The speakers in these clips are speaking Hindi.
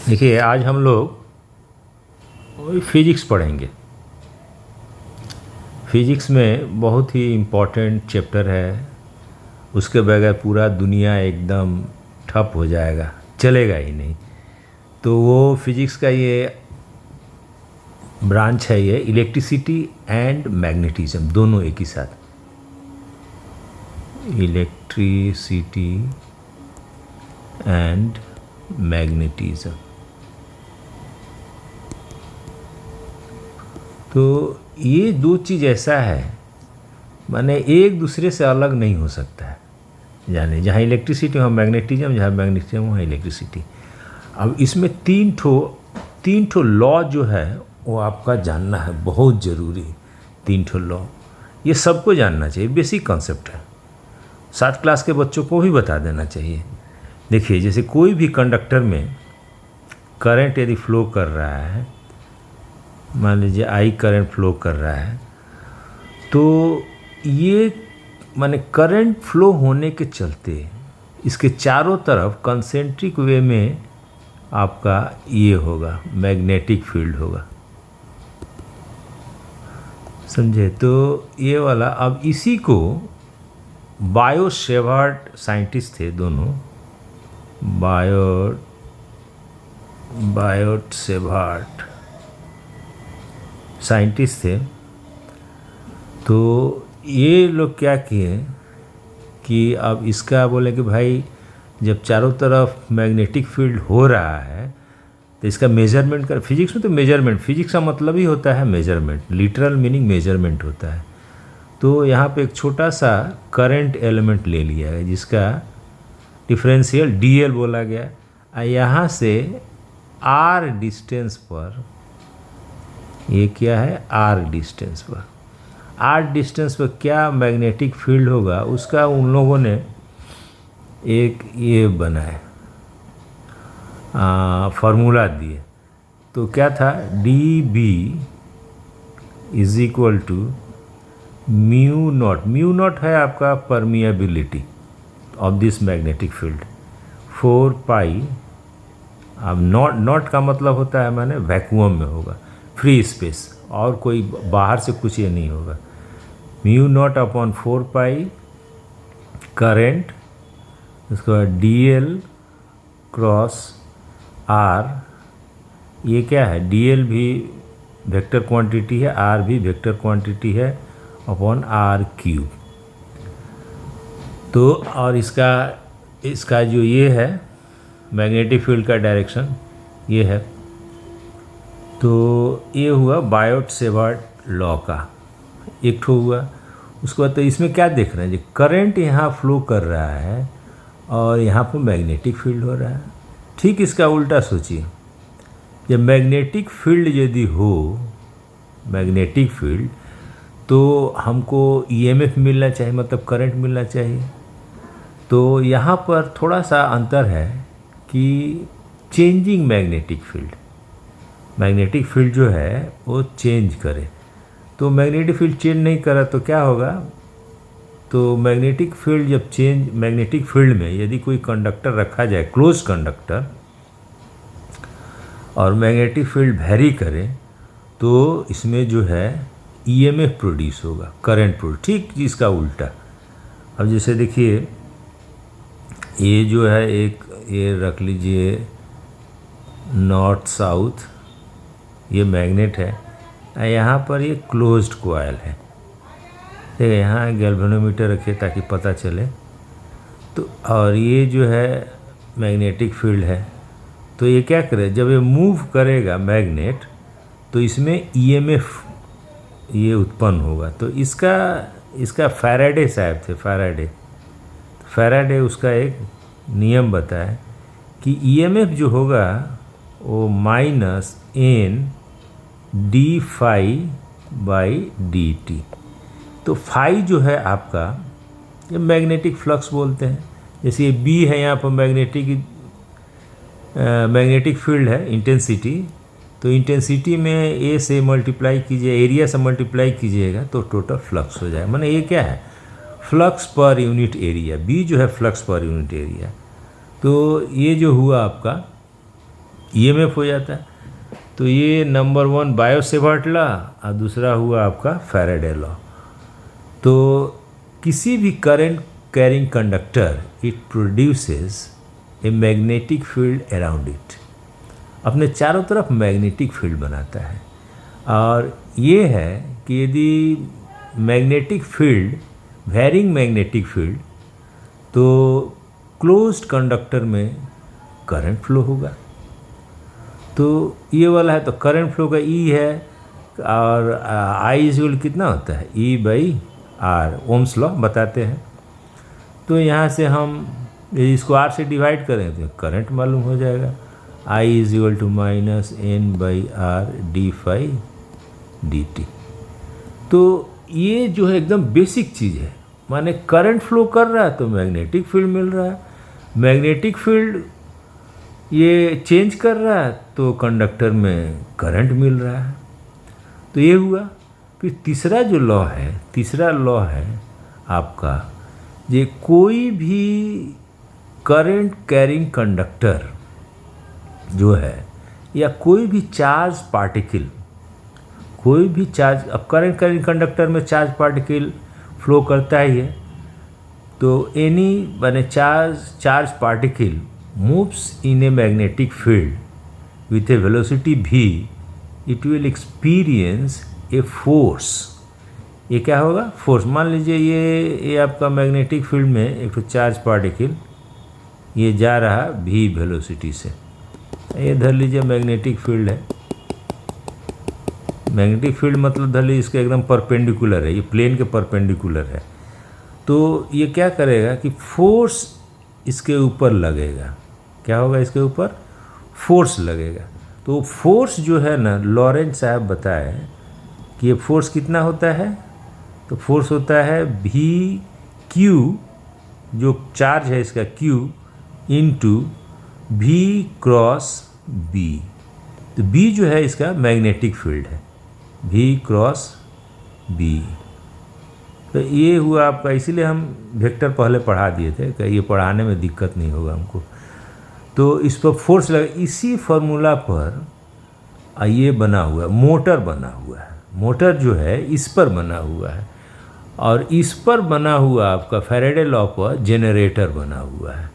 देखिए, आज हम लोग फिजिक्स पढ़ेंगे। फिजिक्स में बहुत ही इम्पोर्टेंट चैप्टर है। उसके बगैर पूरा दुनिया एकदम ठप हो जाएगा, चलेगा ही नहीं। तो वो फिजिक्स का ये ब्रांच है, ये इलेक्ट्रिसिटी एंड मैग्नेटिज्म, दोनों एक ही साथ। Electricity and magnetism. तो ये दो चीज़ ऐसा है, माने एक दूसरे से अलग नहीं हो सकता है। यानी जहाँ इलेक्ट्रिसिटी वहाँ मैग्नेटिज्म, जहाँ मैग्नेटिज्म वहाँ इलेक्ट्रिसिटी। अब इसमें तीन ठो लॉ जो है वो आपका जानना है, बहुत ज़रूरी। तीन ठो लॉ ये सबको जानना चाहिए, बेसिक कॉन्सेप्ट है। 7 क्लास के बच्चों को भी बता देना चाहिए। देखिए, जैसे कोई भी कंडक्टर में करंट यदि फ्लो कर रहा है, मान लीजिए आई करंट फ्लो कर रहा है, तो ये माने करंट फ्लो होने के चलते इसके चारों तरफ कंसेंट्रिक वे में आपका ये होगा, मैग्नेटिक फील्ड होगा। समझे? तो ये वाला, अब इसी को बायो-सेवर्ट साइंटिस्ट थे दोनों, बायो-सेवर्ट साइंटिस्ट थे। तो ये लोग क्या किए कि अब इसका बोले कि भाई जब चारों तरफ मैग्नेटिक फील्ड हो रहा है तो इसका मेजरमेंट कर। फिजिक्स में तो मेजरमेंट, फिजिक्स का मतलब ही होता है मेजरमेंट, लिटरल मीनिंग मेजरमेंट होता है। तो यहाँ पे एक छोटा सा करंट एलिमेंट ले लिया है जिसका डिफरेंशियल डीएल बोला गया। यहाँ से आर डिस्टेंस पर, ये क्या है, आर डिस्टेंस पर, आर डिस्टेंस पर क्या मैग्नेटिक फील्ड होगा उसका उन लोगों ने एक ये बनाया, फार्मूला दिए। तो क्या था, D B is equal to mu naught. Mu naught है आपका permeability of this magnetic field, 4 pi. अब नॉट का मतलब होता है माने वैक्यूम में होगा, फ्री स्पेस, और कोई बाहर से कुछ ये नहीं होगा। म्यू नॉट अपॉन 4 पाई करेंट, उसके बाद डी एल क्रॉस आर। ये क्या है, डी एल भी वेक्टर क्वांटिटी है, आर भी वेक्टर क्वांटिटी है, अपॉन आर क्यूब। तो और इसका जो ये है मैग्नेटिक फील्ड का डायरेक्शन ये है। तो ये हुआ बायो-सेवर्ट लॉ का एक ठो हुआ। उसके बाद तो इसमें क्या देख रहे हैं जी, करंट यहाँ फ्लो कर रहा है और यहाँ पर मैग्नेटिक फील्ड हो रहा है। ठीक इसका उल्टा सोचिए, जब मैग्नेटिक फील्ड यदि हो, मैग्नेटिक फील्ड, तो हमको ईएमएफ मिलना चाहिए, मतलब करंट मिलना चाहिए। तो यहाँ पर थोड़ा सा अंतर है कि changing magnetic field, magnetic field जो है वो चेंज करे। तो मैग्नेटिक फील्ड चेंज नहीं करा तो क्या होगा, तो मैग्नेटिक फील्ड जब चेंज, मैग्नेटिक फील्ड में यदि कोई कंडक्टर रखा जाए, क्लोज कंडक्टर, और मैग्नेटिक फील्ड वेरी करे, तो इसमें जो है ईएमएफ प्रोड्यूस होगा, करंट प्रोड्यूस। ठीक इसका उल्टा। अब जैसे देखिए, ये जो है एक, ये रख लीजिए नॉर्थ साउथ, ये मैग्नेट है, यहाँ पर ये क्लोज्ड कॉइल है। देखिए यहाँ गैल्वेनोमीटर रखिए ताकि पता चले। तो और ये जो है मैग्नेटिक फील्ड है। तो ये क्या करे, जब ये मूव करेगा मैग्नेट, तो इसमें ईएमएफ ये उत्पन्न होगा। तो इसका फैराडे साहब थे, फैराडे उसका एक नियम बताया कि ईएमएफ जो होगा वो minus N d phi by d T. तो फाई जो है आपका, ये मैग्नेटिक फ्लक्स बोलते हैं। जैसे ये बी है, यहाँ पर मैग्नेटिक फील्ड है, इंटेंसिटी। तो इंटेंसिटी में ए से मल्टीप्लाई कीजिए, एरिया से मल्टीप्लाई कीजिएगा तो टोटल फ्लक्स हो जाएगा। माने ये क्या है, flux per unit area. B जो है फ्लक्स पर यूनिट एरिया। तो ये जो हुआ आपका, ईएमएफ हो जाता है। तो ये नंबर 1 बायो-सेवर्ट लॉ और दूसरा हुआ आपका फैराडे लॉ। तो किसी भी current carrying conductor it produces a magnetic field around it, अपने चारों तरफ मैग्नेटिक फील्ड बनाता है। और ये है कि यदि magnetic field, varying magnetic field, तो क्लोज्ड कंडक्टर में करंट फ्लो होगा। तो ये वाला है तो करंट फ्लो का ई है, और आई इक्वल कितना होता है, ई बाई आर, ओम्स लॉ बताते हैं। तो यहाँ से हम इसको आर से डिवाइड करें तो करंट मालूम हो जाएगा, I is equal to minus N by R D phi D T. तो ये जो है एकदम बेसिक चीज़ है, माने करंट फ्लो कर रहा है तो मैग्नेटिक फील्ड मिल रहा है, मैग्नेटिक फील्ड ये चेंज कर रहा है तो कंडक्टर में करंट मिल रहा है। तो ये हुआ। फिर तीसरा जो लॉ है, तीसरा लॉ है आपका, ये कोई भी करंट कैरिंग कंडक्टर जो है या कोई भी चार्ज पार्टिकल, कोई भी चार्ज, अब करंट कैरिंग कंडक्टर में चार्ज पार्टिकल फ्लो करता ही है, तो एनी माने charge particle moves in a magnetic field with A velocity v, it will experience a force. ये क्या होगा, फोर्स। मान लीजिए ये आपका मैग्नेटिक फील्ड में एक तो चार्ज पार्टिकल ये जा रहा v वेलोसिटी से, ये धर लीजिए मैग्नेटिक फील्ड है। मैग्नेटिक फील्ड मतलब धर लीजिए इसके एकदम परपेंडिकुलर है, ये प्लेन के परपेंडिकुलर है। तो ये क्या करेगा कि फोर्स इसके ऊपर लगेगा। क्या होगा, इसके ऊपर फोर्स लगेगा। तो फोर्स जो है ना, लॉरेंट साहब बताए कि ये फोर्स कितना होता है, तो फोर्स होता है भी क्यू, जो चार्ज है इसका क्यू, इंटू भी क्रॉस बी। तो बी जो है इसका मैग्नेटिक फील्ड है, भी क्रॉस बी। तो ये हुआ आपका, इसीलिए हम वेक्टर पहले पढ़ा दिए थे कि ये पढ़ाने में दिक्कत नहीं होगा हमको। तो इस पर फोर्स लगा, इसी फार्मूला पर ये बना हुआ है, मोटर बना हुआ है। मोटर जो है इस पर बना हुआ है, और इस पर बना हुआ आपका फैराडे लॉ पर जेनरेटर बना हुआ है।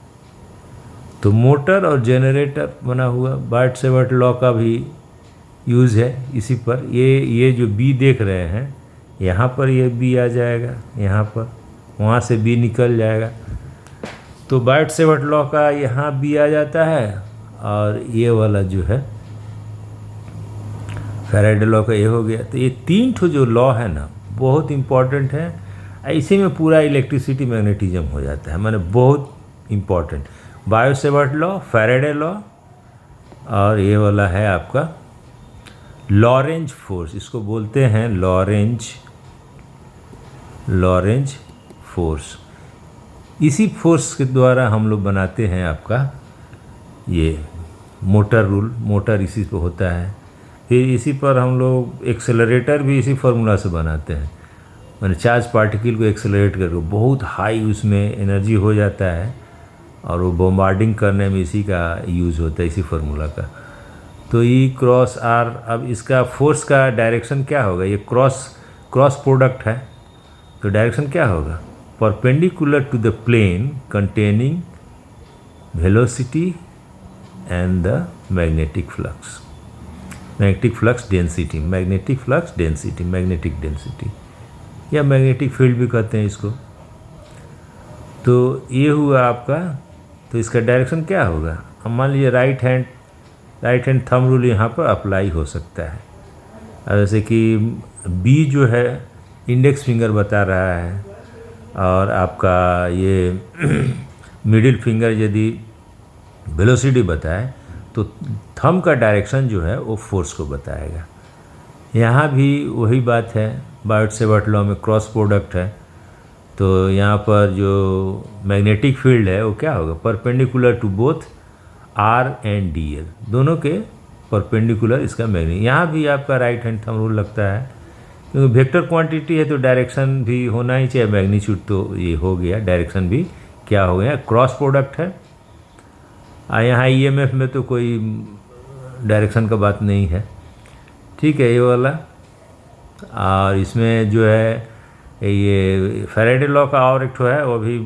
तो मोटर और जेनरेटर बना हुआ, बायोट-सेवर्ट लॉ का भी यूज़ है इसी पर। ये जो बी देख रहे हैं, यहाँ पर ये बी आ जाएगा, यहाँ पर, वहाँ से बी निकल जाएगा। तो बायोट-सेवर्ट लॉ का यहाँ बी आ जाता है, और ये वाला जो है फैराडे लॉ का ये हो गया। तो ये 3 ठो जो लॉ है ना, बहुत इम्पॉर्टेंट है। इसी में पूरा इलेक्ट्रिसिटी मैग्नेटिज्म हो जाता है, माने बहुत important. Biot-Savart law, Faraday law, और ये वाला है आपका लॉरेंज फोर्स, इसको बोलते हैं लॉरेंज फोर्स। इसी फोर्स के द्वारा हम लोग बनाते हैं आपका ये मोटर रूल, मोटर इसी पे होता है। फिर इसी पर हम लोग एक्सेलरेटर भी इसी फार्मूला से बनाते हैं, मैंने चार्ज पार्टिकल को एक्सेलरेट करके बहुत हाई उसमें एनर्जी हो जाता है, और वो बॉम्बार्डिंग करने में इसी का यूज़ होता है, इसी फार्मूला का। तो ई क्रॉस आर, अब इसका फोर्स का डायरेक्शन क्या होगा, ये क्रॉस प्रोडक्ट है, तो डायरेक्शन क्या होगा, perpendicular to the plane containing velocity and the magnetic flux density, magnetic density या मैग्नेटिक फील्ड भी कहते हैं इसको। तो ये हुआ आपका। तो इसका डायरेक्शन क्या होगा, अब मान लीजिए राइट हैंड थंब रूल यहाँ पर अप्लाई हो सकता है। जैसे कि बी जो है इंडेक्स फिंगर बता रहा है, और आपका ये मिडिल फिंगर यदि वेलोसिटी बताए, तो थंब का डायरेक्शन जो है वो फोर्स को बताएगा। यहाँ भी वही बात है, बायोट-सेवर्ट लॉ में क्रॉस प्रोडक्ट है, तो यहाँ पर जो मैग्नेटिक फील्ड है वो क्या होगा, perpendicular to both R and D L, दोनों के परपेंडिकुलर इसका मैग्नेटिक। यहाँ भी आपका राइट हैंड थंब रूल लगता है, क्योंकि वेक्टर क्वांटिटी है तो डायरेक्शन भी होना ही चाहिए, मैग्नीट्यूड तो ये हो गया, डायरेक्शन भी क्या हो गया, क्रॉस प्रोडक्ट है। यहाँ ईएमएफ में तो कोई डायरेक्शन का बात नहीं है, ठीक है ये वाला। और इसमें जो है ये फैराडे लॉ का और एक ठो है, वो भी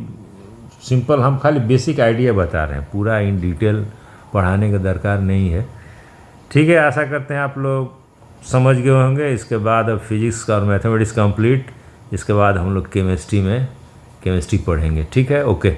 सिंपल, हम खाली बेसिक आइडिया बता रहे हैं, पूरा इन डिटेल पढ़ाने का दरकार नहीं है, ठीक है। आशा करते हैं आप लोग समझ गए होंगे। इसके बाद अब फिजिक्स का और मैथमेटिक्स कंप्लीट, इसके बाद हम लोग केमिस्ट्री पढ़ेंगे, ठीक है, ओके।